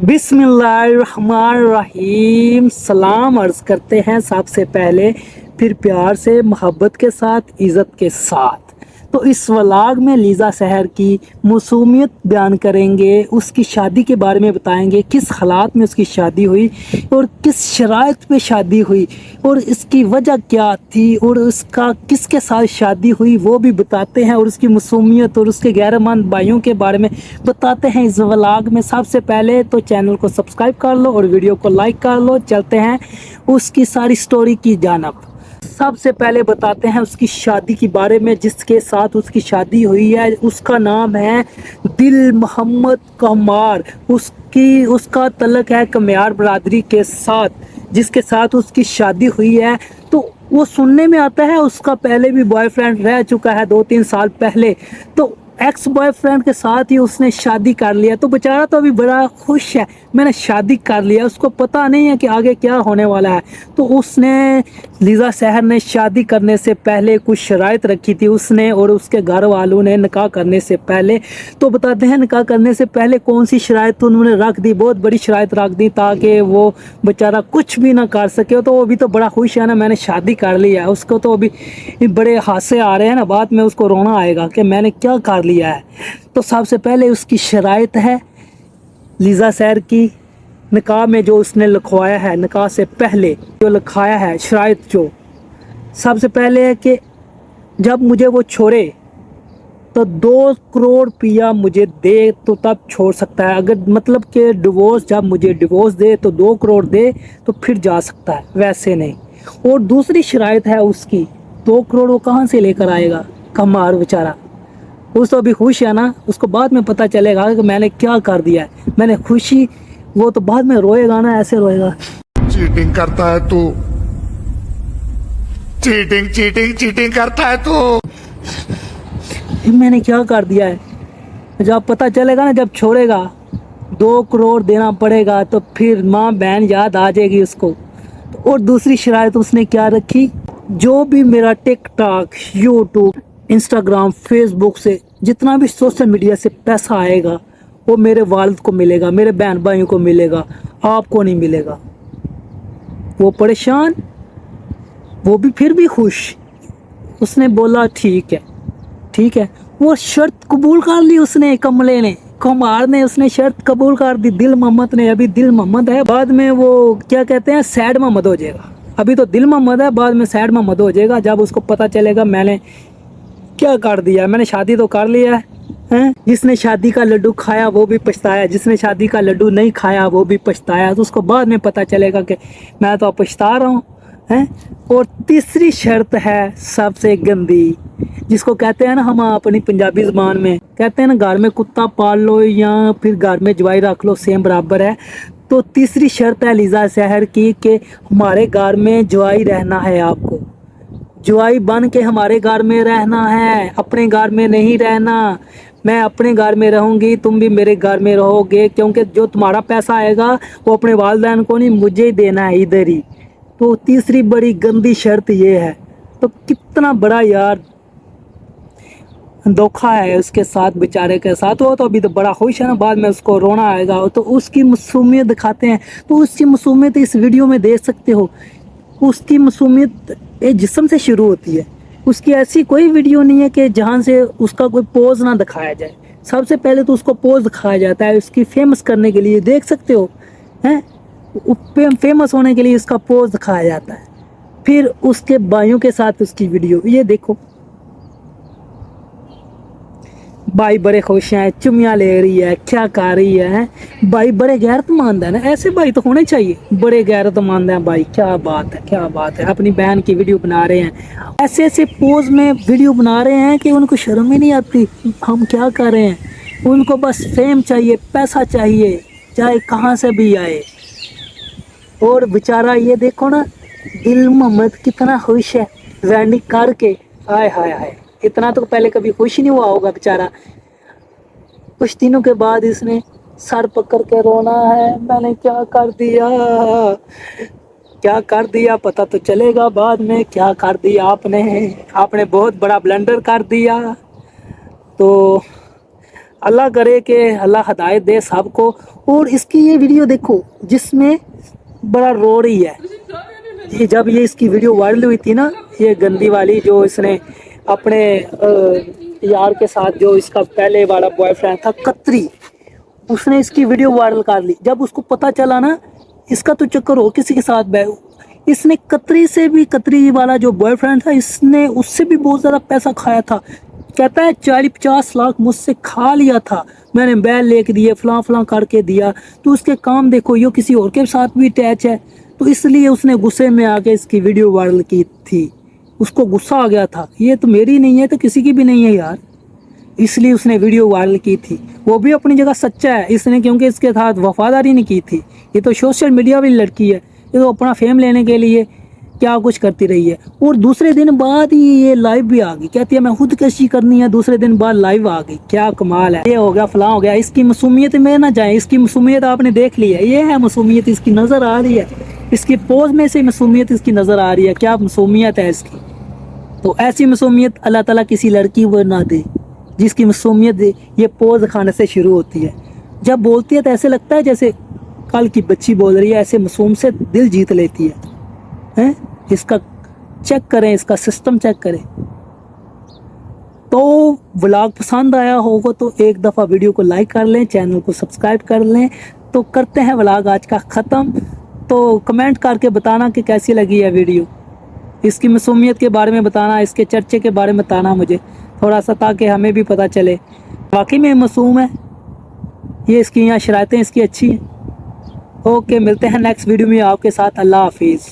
बिस्मिल्लाहिर्रहमानिर्रहीम। सलाम अर्ज़ करते हैं सबसे पहले, फिर प्यार से, मोहब्बत के साथ, इज़्ज़त के साथ। तो इस व्लॉग में लीज़ा सहर की मसूमियत बयान करेंगे, उसकी शादी के बारे में बताएंगे, किस हालात में उसकी शादी हुई और किस शराइत पे शादी हुई और इसकी वजह क्या थी और उसका किसके साथ शादी हुई वो भी बताते हैं, और उसकी मसूमियत और उसके गैरमंद भाइयों के बारे में बताते हैं इस व्लॉग में। सबसे पहले तो चैनल को सब्सक्राइब कर लो और वीडियो को लाइक कर लो। चलते हैं उसकी सारी स्टोरी की जानब। सबसे पहले बताते हैं उसकी शादी के बारे में, जिसके साथ उसकी शादी हुई है उसका नाम है दिल मोहम्मद कमार। उसका तल्लक है कमियार बरादरी के साथ, जिसके साथ उसकी शादी हुई है। तो वो सुनने में आता है उसका पहले भी बॉयफ्रेंड रह चुका है 2-3 साल पहले, तो एक्स बॉयफ्रेंड के साथ ही उसने शादी कर लिया। तो बेचारा तो अभी बड़ा खुश है, मैंने शादी कर लिया, उसको पता नहीं है कि आगे क्या होने वाला है। तो उसने, लीज़ा सहर ने शादी करने से पहले कुछ शराइत रखी थी उसने और उसके घर वालों ने निकाह करने से पहले। तो बताते हैं निकाह करने से पहले कौन सी शराइत उन्होंने रख दी, बहुत बड़ी शराइत रख दी ताकि वो बेचारा कुछ भी ना कर सके। तो वो भी तो बड़ा खुश है ना, मैंने शादी कर ली है। उसको तो अभी बड़े हादसे आ रहे हैं ना, बाद में उसको रोना आएगा कि मैंने क्या कर लिया है। तो सबसे पहले उसकी शराइत है लीज़ा सहर की निकाह में जो उसने लिखवाया है, निकाह से पहले जो लिखाया है शराइत, जो सबसे पहले है कि जब मुझे वो छोड़े तो 2 करोड़ रुपया मुझे दे तो तब छोड़ सकता है। अगर मतलब कि डिवोर्स, जब मुझे डिवोर्स दे तो 2 करोड़ दे तो फिर जा सकता है, वैसे नहीं। और दूसरी शराइत है उसकी, 2 करोड़ वो कहाँ से लेकर आएगा कमार बेचारा। उस तो अभी खुश है ना, उसको बाद में पता चलेगा कि मैंने क्या कर दिया है, मैंने खुशी, वो तो बाद में रोएगा ना, ऐसे रोएगा। चीटिंग करता है तू, चीटिंग चीटिंग चीटिंग करता है तू। मैंने क्या कर दिया है, जब पता चलेगा ना, जब छोड़ेगा 2 करोड़ देना पड़ेगा तो फिर माँ बहन याद आ जाएगी उसको। और दूसरी शराइत उसने क्या रखी, जो भी मेरा टिकटॉक, यूट्यूब, इंस्टाग्राम, फेसबुक से जितना भी सोशल मीडिया से पैसा आएगा वो मेरे वालिद को मिलेगा, मेरे बहन भाइयों को मिलेगा, आपको नहीं मिलेगा। वो परेशान, वो भी फिर भी खुश। उसने बोला ठीक है ठीक है, वो शर्त कबूल कर ली उसने, कमले ने, कमार ने, उसने शर्त कबूल कर दी। दिल मोहम्मद ने, अभी दिल मोहम्मद है, बाद में वो क्या कहते हैं सैड मोहम्मद हो जाएगा। अभी तो दिल मोहम्मद है, बाद में सैड मोहम्मद हो जाएगा जब उसको पता चलेगा मैंने क्या कर दिया। मैंने शादी तो कर लिया है। जिसने शादी का लड्डू खाया वो भी पछताया, जिसने शादी का लड्डू नहीं खाया वो भी पछताया। तो उसको बाद में पता चलेगा कि मैं तो पछता रहा हूँ। और तीसरी शर्त है सबसे गंदी, जिसको कहते हैं ना हम अपनी पंजाबी ज़बान में कहते हैं ना, घर में कुत्ता पाल लो या फिर घर में जवाई रख लो, सेम बराबर है। तो तीसरी शर्त है लीज़ा सहर की कि हमारे घर में जवाई रहना है, आपको जवाई बन के हमारे घर में रहना है, अपने घर में नहीं रहना। मैं अपने घर में रहूँगी, तुम भी मेरे घर में रहोगे, क्योंकि जो तुम्हारा पैसा आएगा वो अपने वालिदैन को नहीं, मुझे ही देना है इधर ही। तो तीसरी बड़ी गंदी शर्त ये है। तो कितना बड़ा यार धोखा है उसके साथ, बेचारे के साथ। वो तो अभी तो बड़ा खुश है ना, बाद में उसको रोना आएगा। तो उसकी मासूमियत दिखाते हैं, तो उसकी मासूमियत इस वीडियो में देख सकते हो। उसकी मासूमियत एक जिस्म से शुरू होती है। उसकी ऐसी कोई वीडियो नहीं है कि जहाँ से उसका कोई पोज ना दिखाया जाए। सबसे पहले तो उसको पोज दिखाया जाता है उसकी फेमस करने के लिए, देख सकते हो हैं, फेमस होने के लिए उसका पोज दिखाया जाता है। फिर उसके भाइयों के साथ उसकी वीडियो, ये देखो भाई बड़े खुश हैं, चुम्मियाँ ले रही है, क्या कर रही है। भाई बड़े गैरतमंद है ना, ऐसे भाई तो होने चाहिए, बड़े गैरतमंद हैं भाई। क्या बात है, क्या बात है। अपनी बहन की वीडियो बना रहे हैं, ऐसे ऐसे पोज में वीडियो बना रहे हैं कि उनको शर्म ही नहीं आती हम क्या कर रहे हैं। उनको बस फेम चाहिए, पैसा चाहिए, चाहे कहाँ से भी आए। और बेचारा ये देखो ना, दिल मोहम्मद कितना खुश है वेडिंग करके। हाय हाय हाय, इतना तो पहले कभी खुश ही नहीं हुआ होगा बेचारा। कुछ दिनों के बाद इसने सर पकड़ के रोना है, मैंने क्या कर दिया, क्या कर दिया, पता तो चलेगा बाद में क्या कर दिया आपने बहुत बड़ा ब्लंडर कर दिया। तो अल्लाह करे कि अल्लाह हदायत दे सबको। اور اس کی یہ ویڈیو دیکھو جس میں بڑا رو رہی ہے. یہ جب یہ اس کی ویڈیو وائرل ہوئی تھی نا، یہ گندی والی جو اس نے اپنے یار کے ساتھ، جو اس کا پہلے والا بوائے فرینڈ تھا قطری، اس نے اس کی ویڈیو وائرل کر لی. جب اس کو پتہ چلا نا اس کا تو چکر ہو کسی کے ساتھ اس نے قطری سے بھی، قطری والا جو بوائے فرینڈ تھا، اس نے اس سے بھی بہت زیادہ پیسہ کھایا تھا. کہتا ہے 40-50 لاکھ مجھ سے کھا لیا تھا، میں نے بیل لے کے دیے، فلاں فلاں کر کے دیا. تو اس کے کام دیکھو، یہ کسی اور کے ساتھ بھی اٹیچ ہے. تو اس لیے اس نے غصے میں آ کے اس کی ویڈیو وائرل کی تھی. اس کو غصہ آ گیا تھا، یہ تو میری نہیں ہے تو کسی کی بھی نہیں ہے یار، اس لیے اس نے ویڈیو وائرل کی تھی. وہ بھی اپنی جگہ سچا ہے اس نے، کیونکہ اس کے ساتھ وفاداری نہیں کی تھی. یہ تو سوشل میڈیا والی لڑکی ہے، یہ تو اپنا فیم لینے کے لیے کیا کچھ کرتی رہی ہے. اور دوسرے دن بعد ہی یہ لائیو بھی آ گئی، کہتی ہے میں خود کشی کرنی ہے. دوسرے دن بعد لائیو آ گئی، کیا کمال ہے. یہ ہو گیا فلاں ہو گیا. اس کی معصومیت میں نہ جائیں، اس کی معصومیت آپ نے دیکھ لی ہے. یہ ہے معصومیت، اس کی نظر آ رہی ہے، اس کی پوز میں سے معصومیت اس کی نظر آ رہی ہے. کیا معصومیت ہے اس کی. تو ایسی معصومیت اللہ تعالیٰ کسی لڑکی کو نہ دے جس کی معصومیت یہ پوز کھانے سے شروع ہوتی ہے. جب بولتی ہے تو ایسے لگتا ہے جیسے کل کی بچی بول رہی ہے. ایسے معصوم سے دل جیت لیتی ہے. اس کا چیک کریں، اس کا سسٹم چیک کریں. تو ولاگ پسند آیا ہوگا تو ایک دفعہ ویڈیو کو لائک کر لیں، چینل کو سبسکرائب کر لیں. تو کرتے ہیں ولاگ آج کا ختم. تو کمنٹ کر کے بتانا کہ کیسی لگی ہے ویڈیو. اس کی معصومیت کے بارے میں بتانا، اس کے چرچے کے بارے میں بتانا مجھے تھوڑا سا، تاکہ ہمیں بھی پتہ چلے واقعی میں معصوم ہے یہ. اس کی یہاں شرائطیں اس کی اچھی ہیں. اوکے، ملتے ہیں نیکسٹ ویڈیو میں آپ کے ساتھ. اللہ حافظ.